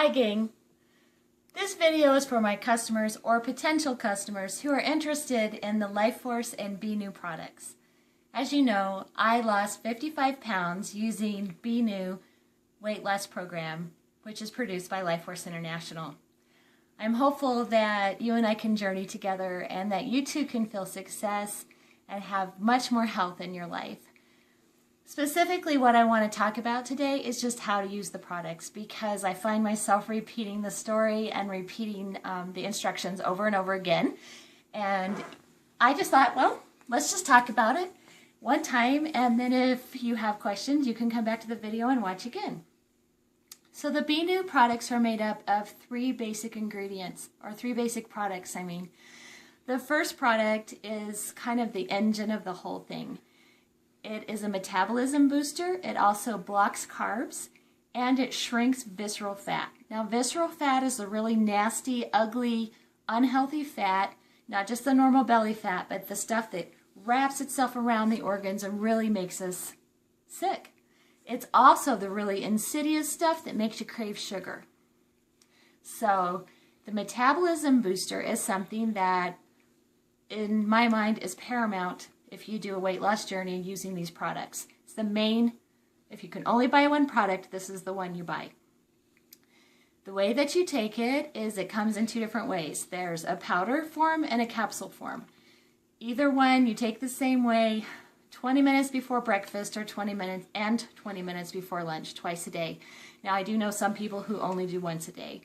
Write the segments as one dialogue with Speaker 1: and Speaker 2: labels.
Speaker 1: Hi gang! This video is for my customers or potential customers who are interested in the LifeForce and BENew products. As you know, I lost 55 pounds using BENew weight loss program, which is produced by LifeForce International. I'm hopeful that you and I can journey together and that you too can feel success and have much more health in your life. Specifically, what I want to talk about today is just how to use the products, because I find myself repeating the story and repeating the instructions over and over again. And I just thought, well, let's just talk about it one time, and then if you have questions, you can come back to the video and watch again. So the BENew products are made up of three basic ingredients, or three basic products, I mean. The first product is kind of the engine of the whole thing. It is a metabolism booster, it also blocks carbs, and it shrinks visceral fat. Now, visceral fat is a really nasty, ugly, unhealthy fat, not just the normal belly fat, but the stuff that wraps itself around the organs and really makes us sick. It's also the really insidious stuff that makes you crave sugar. So, the metabolism booster is something that, in my mind, is paramount if you do a weight loss journey using these products. It's the main, if you can only buy one product, this is the one you buy. The way that you take it is it comes in two different ways. There's a powder form and a capsule form. Either one you take the same way, 20 minutes before breakfast or 20 minutes before lunch, twice a day. Now, I do know some people who only do once a day.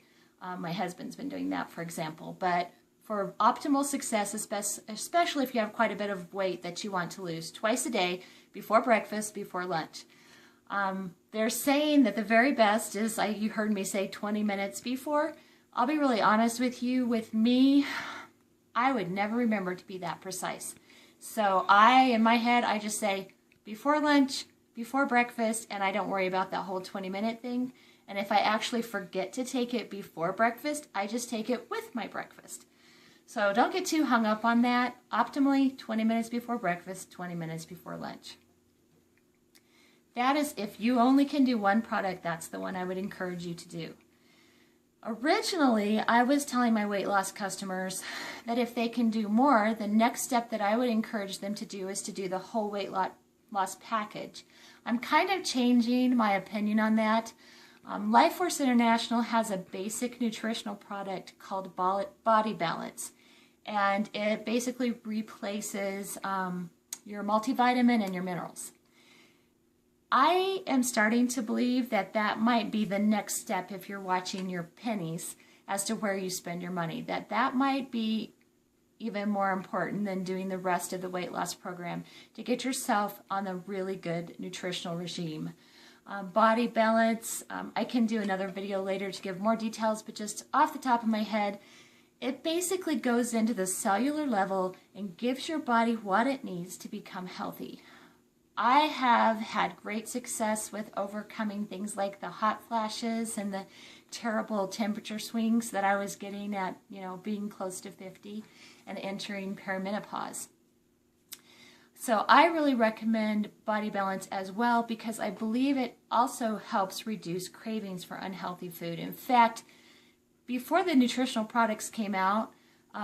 Speaker 1: My husband's been doing that, for example, but for optimal success, especially if you have quite a bit of weight that you want to lose, twice a day, before breakfast, before lunch. They're saying that the very best is, you heard me say 20 minutes before. I'll be really honest with you, with me, I would never remember to be that precise. So in my head, I just say before lunch, before breakfast, and I don't worry about that whole 20-minute thing. And if I actually forget to take it before breakfast, I just take it with my breakfast. So don't get too hung up on that. Optimally, 20 minutes before breakfast, 20 minutes before lunch. That is, if you only can do one product, that's the one I would encourage you to do. Originally, I was telling my weight loss customers that if they can do more, the next step that I would encourage them to do is to do the whole weight loss package. I'm kind of changing my opinion on that. LifeForce International has a basic nutritional product called Body Balance. And it basically replaces your multivitamin and your minerals. I am starting to believe that that might be the next step if you're watching your pennies as to where you spend your money. That might be even more important than doing the rest of the weight loss program to get yourself on a really good nutritional regime. Body Balance, I can do another video later to give more details, but just off the top of my head, it basically goes into the cellular level and gives your body what it needs to become healthy. I have had great success with overcoming things like the hot flashes and the terrible temperature swings that I was getting at, being close to 50 and entering perimenopause. So I really recommend Body Balance as well, because I believe it also helps reduce cravings for unhealthy food. In fact, before the nutritional products came out,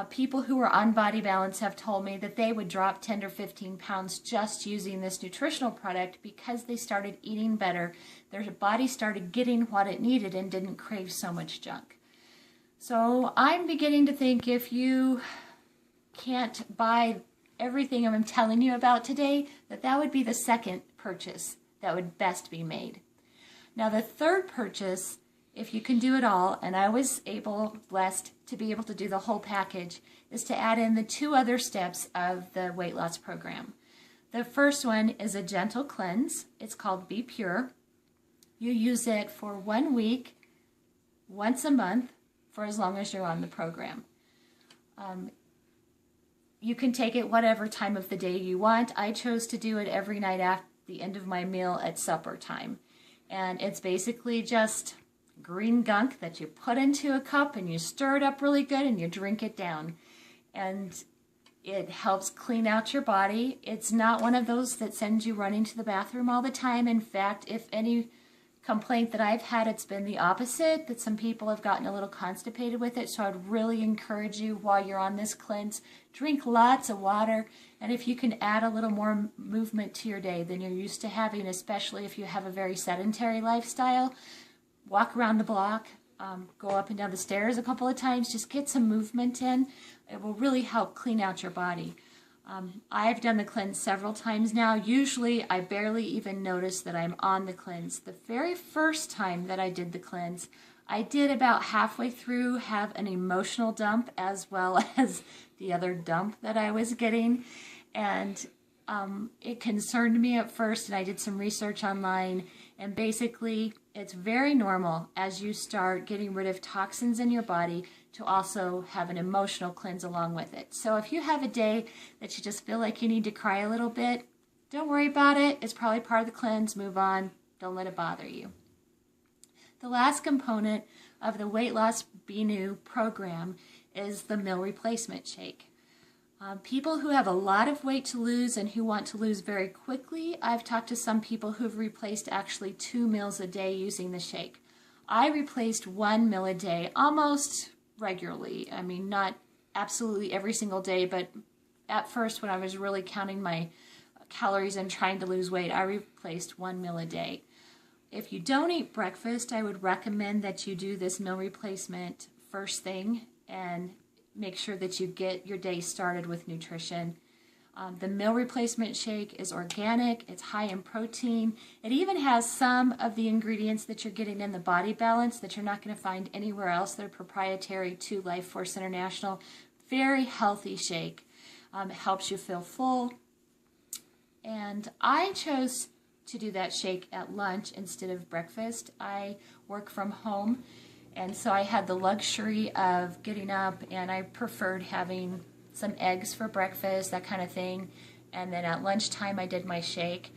Speaker 1: people who were on Body Balance have told me that they would drop 10 or 15 pounds just using this nutritional product because they started eating better. Their body started getting what it needed and didn't crave so much junk. So I'm beginning to think if you can't buy everything I'm telling you about today, that would be the second purchase that would best be made. Now, the third purchase, if you can do it all, and I was blessed to be able to do the whole package, is to add in the two other steps of the weight loss program. The first one is a gentle cleanse. It's called Be Pure. You use it for 1 week, once a month, for as long as you're on the program. You can take it whatever time of the day you want. I chose to do it every night after the end of my meal at supper time. And it's basically just green gunk that you put into a cup and you stir it up really good and you drink it down. And it helps clean out your body. It's not one of those that sends you running to the bathroom all the time. In fact, if any complaint that I've had, it's been the opposite, that some people have gotten a little constipated with it. So I'd really encourage you, while you're on this cleanse, drink lots of water, and if you can add a little more movement to your day than you're used to having, especially if you have a very sedentary lifestyle, walk around the block, go up and down the stairs a couple of times, just get some movement in. It will really help clean out your body. I've done the cleanse several times now. Usually I barely even notice that I'm on the cleanse. The very first time that I did the cleanse, I did about halfway through have an emotional dump as well as the other dump that I was getting. And it concerned me at first, and I did some research online, and basically it's very normal as you start getting rid of toxins in your body to also have an emotional cleanse along with it. So if you have a day that you just feel like you need to cry a little bit, don't worry about it. It's probably part of the cleanse. Move on. Don't let it bother you. The last component of the Weight Loss BENew program is the meal replacement shake. People who have a lot of weight to lose and who want to lose very quickly, I've talked to some people who've replaced actually 2 meals a day using the shake. I replaced 1 meal a day almost regularly. I mean, not absolutely every single day, but at first when I was really counting my calories and trying to lose weight, I replaced 1 meal a day. If you don't eat breakfast, I would recommend that you do this meal replacement first thing and make sure that you get your day started with nutrition. The meal replacement shake is organic, it's high in protein. It even has some of the ingredients that you're getting in the Body Balance that you're not going to find anywhere else. They're proprietary to Life Force International. Very healthy shake. It helps you feel full. And I chose to do that shake at lunch instead of breakfast. I work from home, and so I had the luxury of getting up, and I preferred having some eggs for breakfast, that kind of thing. And then at lunchtime I did my shake.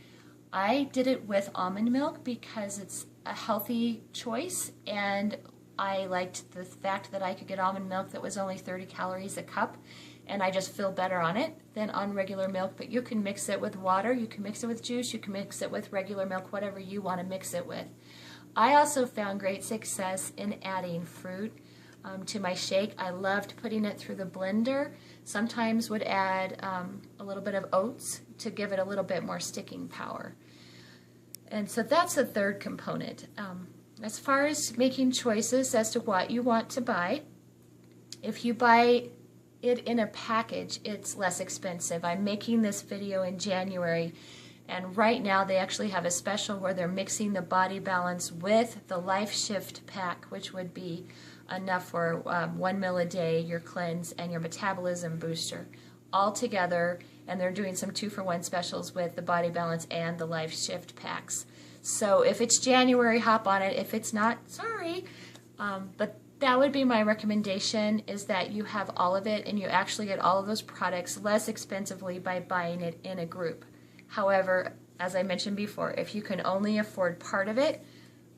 Speaker 1: I did it with almond milk because it's a healthy choice, and I liked the fact that I could get almond milk that was only 30 calories a cup, and I just feel better on it than on regular milk. But you can mix it with water, you can mix it with juice, you can mix it with regular milk, whatever you want to mix it with. I also found great success in adding fruit to my shake. I loved putting it through the blender. Sometimes would add a little bit of oats to give it a little bit more sticking power. And so that's the third component. As far as making choices as to what you want to buy, if you buy it in a package, it's less expensive. I'm making this video in January, and right now they actually have a special where they're mixing the Body Balance with the Life Shift pack, which would be enough for 1 meal a day, your cleanse, and your metabolism booster all together. And they're doing some 2-for-1 specials with the Body Balance and the Life Shift packs. So if it's January, hop on it. If it's not, sorry. But that would be my recommendation, is that you have all of it and you actually get all of those products less expensively by buying it in a group. However, as I mentioned before, if you can only afford part of it,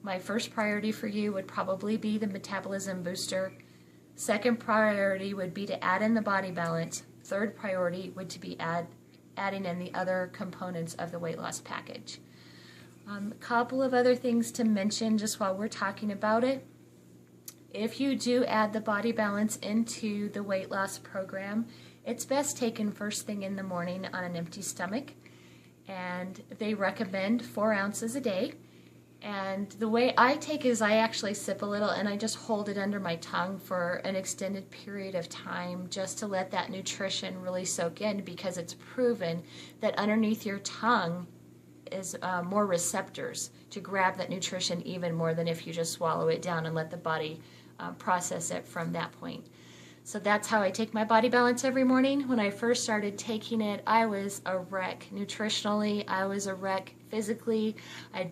Speaker 1: my first priority for you would probably be the metabolism booster. Second priority would be to add in the Body Balance. Third priority would to be adding in the other components of the weight loss package. A couple of other things to mention just while we're talking about it. If you do add the Body Balance into the weight loss program, it's best taken first thing in the morning on an empty stomach. And they recommend 4 ounces a day. And the way I take is I actually sip a little and I just hold it under my tongue for an extended period of time just to let that nutrition really soak in, because it's proven that underneath your tongue is more receptors to grab that nutrition even more than if you just swallow it down and let the body process it from that point. So that's how I take my Body Balance every morning. When I first started taking it, I was a wreck. Nutritionally, I was a wreck. Physically, I'd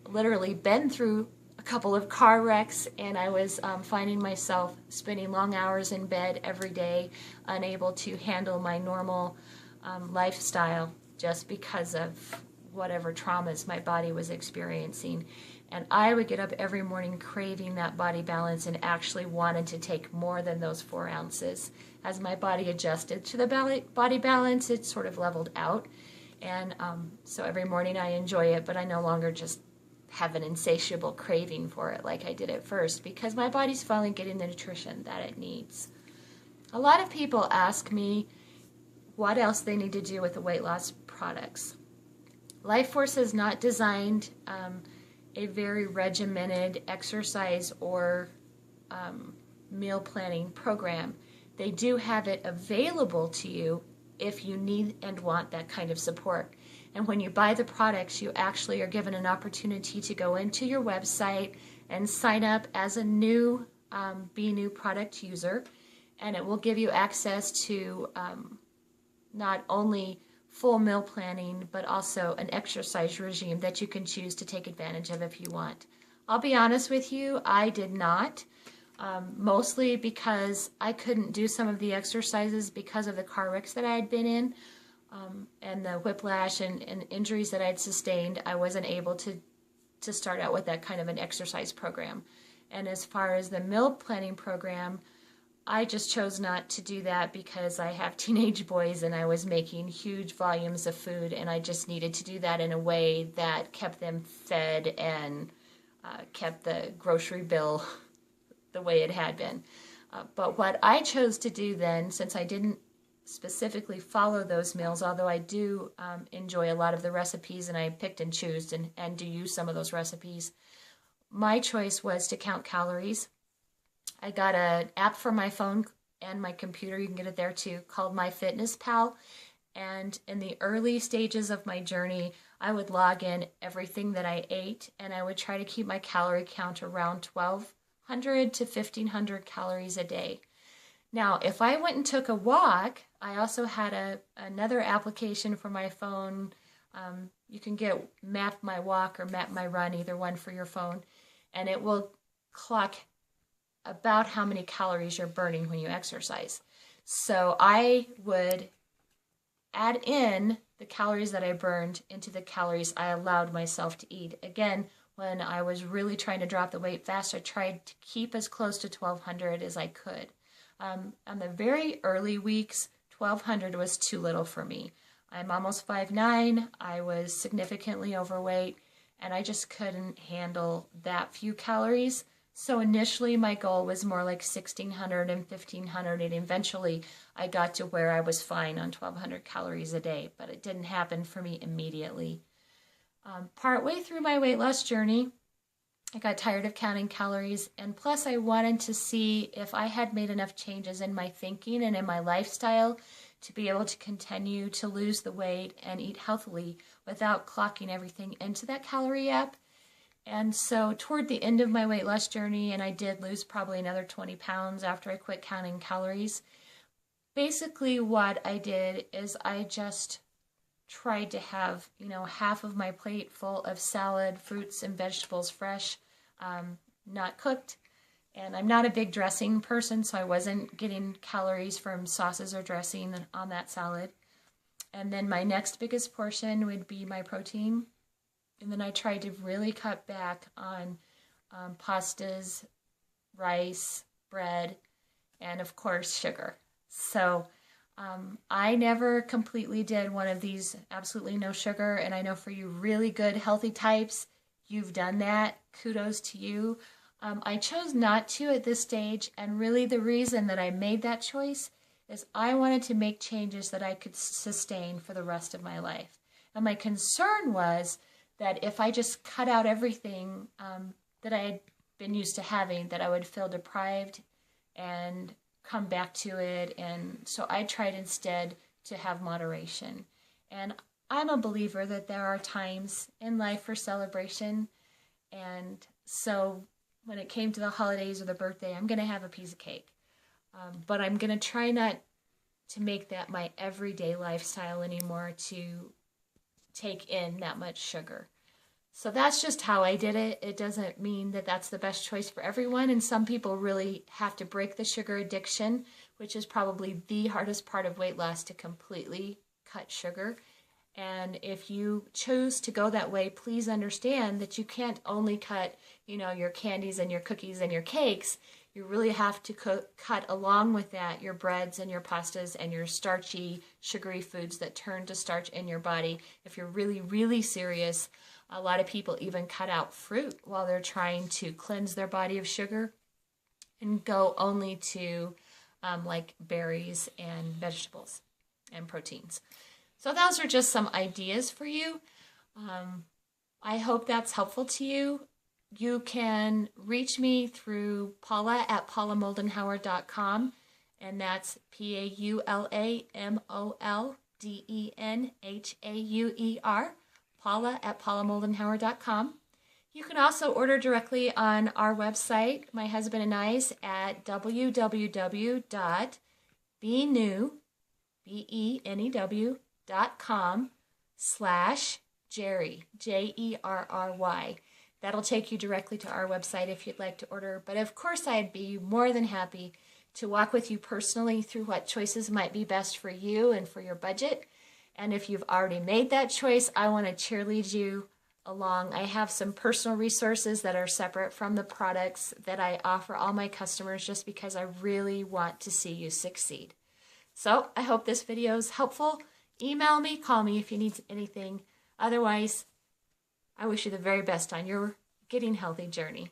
Speaker 1: literally been through a couple of car wrecks, and I was finding myself spending long hours in bed every day, unable to handle my normal lifestyle just because of whatever traumas my body was experiencing. And I would get up every morning craving that Body Balance and actually wanted to take more than those 4 ounces. As my body adjusted to the Body Balance, it sort of leveled out. And so every morning I enjoy it, but I no longer just have an insatiable craving for it like I did at first, because my body's finally getting the nutrition that it needs. A lot of people ask me what else they need to do with the weight loss products. Life Force has not designed a very regimented exercise or meal planning program. They do have it available to you if you need and want that kind of support. And when you buy the products, you actually are given an opportunity to go into your website and sign up as a new BENew product user, and it will give you access to not only full meal planning, but also an exercise regime that you can choose to take advantage of if you want. I'll be honest with you, I did not, mostly because I couldn't do some of the exercises because of the car wrecks that I had been in, and the whiplash and injuries that I'd sustained. I wasn't able to start out with that kind of an exercise program. And as far as the meal planning program, I just chose not to do that because I have teenage boys and I was making huge volumes of food, and I just needed to do that in a way that kept them fed and kept the grocery bill the way it had been. But what I chose to do then, since I didn't specifically follow those meals, although I do enjoy a lot of the recipes and I picked and chose and do use some of those recipes, my choice was to count calories. I got an app for my phone and my computer, you can get it there too, called MyFitnessPal. And in the early stages of my journey, I would log in everything that I ate, and I would try to keep my calorie count around 1,200 to 1,500 calories a day. Now, if I went and took a walk, I also had another application for my phone. You can get Map My Walk or Map My Run, either one for your phone, and it will clock about how many calories you're burning when you exercise. So I would add in the calories that I burned into the calories I allowed myself to eat. Again, when I was really trying to drop the weight fast, I tried to keep as close to 1,200 as I could. On the very early weeks, 1,200 was too little for me. I'm almost 5'9", I was significantly overweight, and I just couldn't handle that few calories. So initially my goal was more like 1,600 and 1,500, and eventually I got to where I was fine on 1,200 calories a day, but it didn't happen for me immediately. Partway through my weight loss journey, I got tired of counting calories, and plus I wanted to see if I had made enough changes in my thinking and in my lifestyle to be able to continue to lose the weight and eat healthily without clocking everything into that calorie app. And so toward the end of my weight loss journey, and I did lose probably another 20 pounds after I quit counting calories, basically what I did is I just tried to have, half of my plate full of salad, fruits, and vegetables fresh, not cooked. And I'm not a big dressing person, so I wasn't getting calories from sauces or dressing on that salad. And then my next biggest portion would be my protein. And then I tried to really cut back on pastas, rice, bread, and of course sugar. So I never completely did one of these absolutely no sugar, and I know for you really good healthy types, you've done that. Kudos to you. I chose not to at this stage, and really the reason that I made that choice is I wanted to make changes that I could sustain for the rest of my life. And my concern was that if I just cut out everything that I had been used to having, that I would feel deprived and come back to it. And so I tried instead to have moderation. And I'm a believer that there are times in life for celebration. And so when it came to the holidays or the birthday, I'm going to have a piece of cake. But I'm going to try not to make that my everyday lifestyle anymore, to take in that much sugar. So that's just how I did it. It doesn't mean that that's the best choice for everyone, and some people really have to break the sugar addiction, which is probably the hardest part of weight loss, to completely cut sugar. And if you choose to go that way, please understand that you can't only cut, your candies and your cookies and your cakes. You really have to cut along with that your breads and your pastas and your starchy, sugary foods that turn to starch in your body if you're really, really serious A lot of people even cut out fruit while they're trying to cleanse their body of sugar and go only to like berries and vegetables and proteins. So those are just some ideas for you. I hope that's helpful to you. You can reach me through Paula at paulamoldenhauer.com, and that's PAULAMOLDENHAUER, Paula at paulamoldenhauer.com. You can also order directly on our website, my husband and I's, at www.BENew.com/Jerry, Jerry. That'll take you directly to our website if you'd like to order. But of course, I'd be more than happy to walk with you personally through what choices might be best for you and for your budget. And if you've already made that choice, I want to cheerlead you along. I have some personal resources that are separate from the products that I offer all my customers just because I really want to see you succeed. So I hope this video is helpful. Email me, call me if you need anything. Otherwise, I wish you the very best on your getting healthy journey.